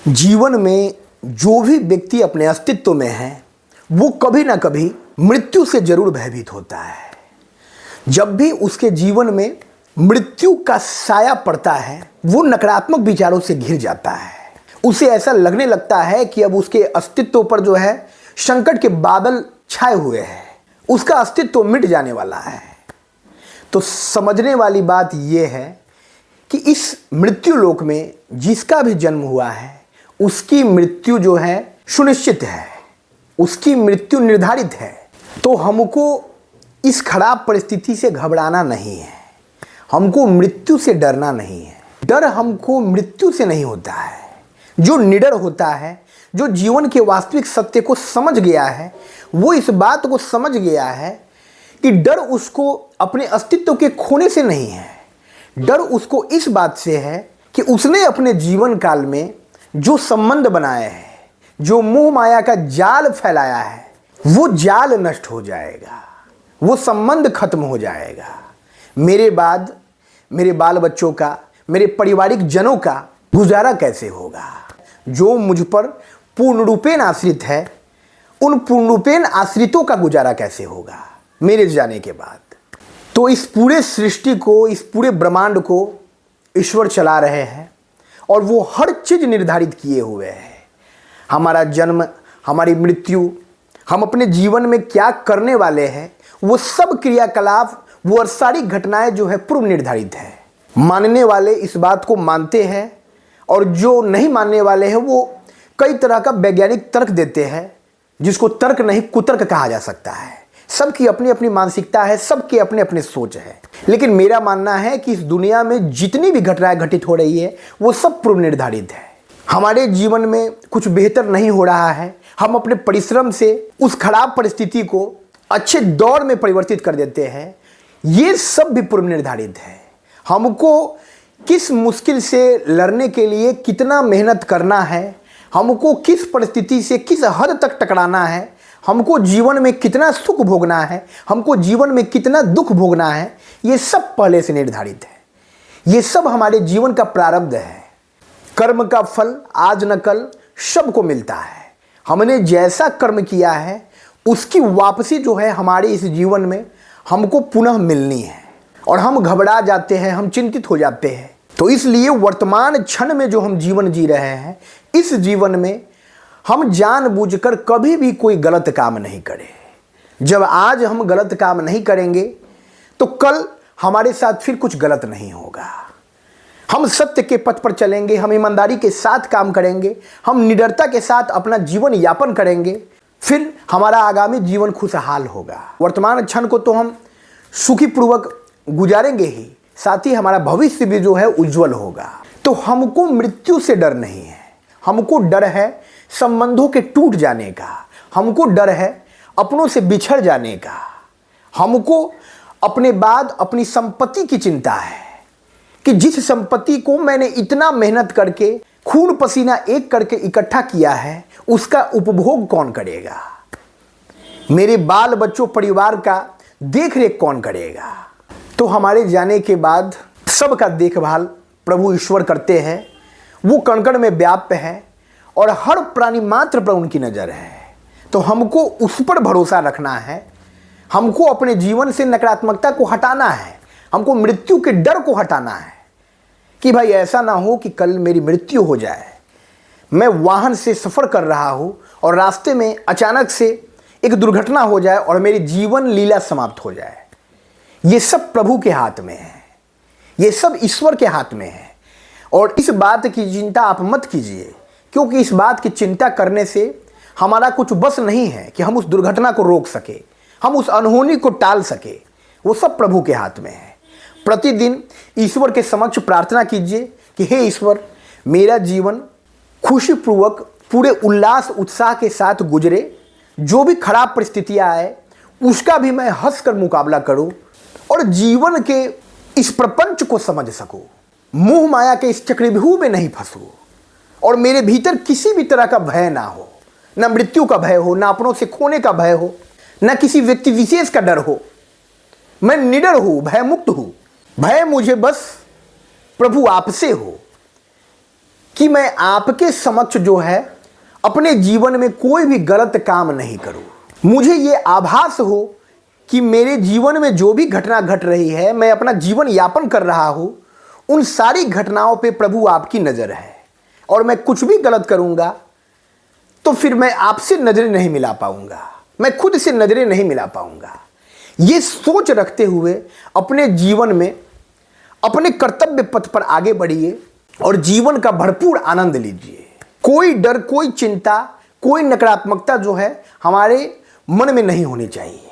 जीवन में जो भी व्यक्ति अपने अस्तित्व में है वो कभी ना कभी मृत्यु से जरूर भयभीत होता है। जब भी उसके जीवन में मृत्यु का साया पड़ता है वो नकारात्मक विचारों से घिर जाता है। उसे ऐसा लगने लगता है कि अब उसके अस्तित्व पर जो है संकट के बादल छाए हुए हैं, उसका अस्तित्व मिट जाने वाला है। तो समझने वाली बात यह है कि इस मृत्यु लोक में जिसका भी जन्म हुआ है उसकी मृत्यु जो है सुनिश्चित है, उसकी मृत्यु निर्धारित है। तो हमको इस खराब परिस्थिति से घबराना नहीं है, हमको मृत्यु से डरना नहीं है। डर हमको मृत्यु से नहीं होता है। जो निडर होता है, जो जीवन के वास्तविक सत्य को समझ गया है, वो इस बात को समझ गया है कि डर उसको अपने अस्तित्व के खोने से नहीं है। डर उसको इस बात से है कि उसने अपने जीवन काल में जो संबंध बनाए हैं, जो मोह माया का जाल फैलाया है, वो जाल नष्ट हो जाएगा, वो संबंध खत्म हो जाएगा। मेरे बाद मेरे बाल बच्चों का, मेरे पारिवारिक जनों का गुजारा कैसे होगा? जो मुझ पर पूर्ण रूपेण आश्रित है, उन पूर्ण रूपेण आश्रितों का गुजारा कैसे होगा मेरे जाने के बाद? तो इस पूरे सृष्टि को, इस पूरे ब्रह्मांड को ईश्वर चला रहे हैं और वो हर चीज निर्धारित किए हुए हैं। हमारा जन्म, हमारी मृत्यु, हम अपने जीवन में क्या करने वाले हैं, वो सब क्रियाकलाप, वो सारी घटनाएं जो है पूर्व निर्धारित है। मानने वाले इस बात को मानते हैं और जो नहीं मानने वाले हैं वो कई तरह का वैज्ञानिक तर्क देते हैं, जिसको तर्क नहीं कुतर्क कहा जा सकता है। सबकी अपनी अपनी मानसिकता है, सबके अपने अपने सोच है। लेकिन मेरा मानना है कि इस दुनिया में जितनी भी घटनाएं घटित हो रही है वो सब पूर्व निर्धारित है। हमारे जीवन में कुछ बेहतर नहीं हो रहा है, हम अपने परिश्रम से उस खराब परिस्थिति को अच्छे दौर में परिवर्तित कर देते हैं, ये सब भी पूर्व निर्धारित है। हमको किस मुश्किल से लड़ने के लिए कितना मेहनत करना है, हमको किस परिस्थिति से किस हद तक टकराना है, हमको जीवन में कितना सुख भोगना है, हमको जीवन में कितना दुख भोगना है, ये सब पहले से निर्धारित है। ये सब हमारे जीवन का प्रारब्ध है। कर्म का फल आज न कल सबको मिलता है। हमने जैसा कर्म किया है उसकी वापसी जो है हमारे इस जीवन में हमको पुनः मिलनी है। और हम घबरा जाते हैं, हम चिंतित हो जाते हैं। तो इसलिए वर्तमान क्षण में जो हम जीवन जी रहे हैं, इस जीवन में हम जानबूझकर कभी भी कोई गलत काम नहीं करें। जब आज हम गलत काम नहीं करेंगे तो कल हमारे साथ फिर कुछ गलत नहीं होगा। हम सत्य के पथ पर चलेंगे, हम ईमानदारी के साथ काम करेंगे, हम निडरता के साथ अपना जीवन यापन करेंगे, फिर हमारा आगामी जीवन खुशहाल होगा। वर्तमान क्षण को तो हम सुखीपूर्वक गुजारेंगे ही, साथ ही हमारा भविष्य भी जो है उज्जवल होगा। तो हमको मृत्यु से डर नहीं है, हमको डर है संबंधों के टूट जाने का, हमको डर है अपनों से बिछड़ जाने का, हमको अपने बाद अपनी संपत्ति की चिंता है कि जिस संपत्ति को मैंने इतना मेहनत करके, खून पसीना एक करके इकट्ठा किया है, उसका उपभोग कौन करेगा? मेरे बाल बच्चों, परिवार का देख रेख कौन करेगा? तो हमारे जाने के बाद सबका देखभाल प्रभु ईश्वर करते हैं। वो कण-कण में व्याप्त है और हर प्राणी मात्र पर उनकी नजर है। तो हमको उस पर भरोसा रखना है, हमको अपने जीवन से नकारात्मकता को हटाना है, हमको मृत्यु के डर को हटाना है कि भाई ऐसा ना हो कि कल मेरी मृत्यु हो जाए। मैं वाहन से सफ़र कर रहा हूँ और रास्ते में अचानक से एक दुर्घटना हो जाए और मेरी जीवन लीला समाप्त हो जाए। ये सब प्रभु के हाथ में है, ये सब ईश्वर के हाथ में है। और इस बात की चिंता आप मत कीजिए, क्योंकि इस बात की चिंता करने से हमारा कुछ बस नहीं है कि हम उस दुर्घटना को रोक सके, हम उस अनहोनी को टाल सके। वो सब प्रभु के हाथ में है। प्रतिदिन ईश्वर के समक्ष प्रार्थना कीजिए कि हे ईश्वर, मेरा जीवन खुशीपूर्वक पूरे उल्लास उत्साह के साथ गुजरे, जो भी खराब परिस्थितियाँ आए उसका भी मैं हंसकर मुकाबला करूं और जीवन के इस प्रपंच को समझ सकूं, मोह माया के इस चक्रव्यूह में नहीं फंसूं और मेरे भीतर किसी भी तरह का भय ना हो, ना मृत्यु का भय हो, ना अपनों से खोने का भय हो, ना किसी व्यक्ति विशेष का डर हो। मैं निडर हूं, भय मुक्त हूं। भय मुझे बस प्रभु आपसे हो कि मैं आपके समक्ष जो है अपने जीवन में कोई भी गलत काम नहीं करूं। मुझे ये आभास हो कि मेरे जीवन में जो भी घटना घट रही है, मैं अपना जीवन यापन कर रहा हूं, उन सारी घटनाओं पे प्रभु आपकी नज़र है, और मैं कुछ भी गलत करूंगा तो फिर मैं आपसे नजरें नहीं मिला पाऊंगा, मैं खुद से नजरें नहीं मिला पाऊंगा। ये सोच रखते हुए अपने जीवन में अपने कर्तव्य पथ पर आगे बढ़िए और जीवन का भरपूर आनंद लीजिए। कोई डर, कोई चिंता, कोई नकारात्मकता जो है हमारे मन में नहीं होनी चाहिए।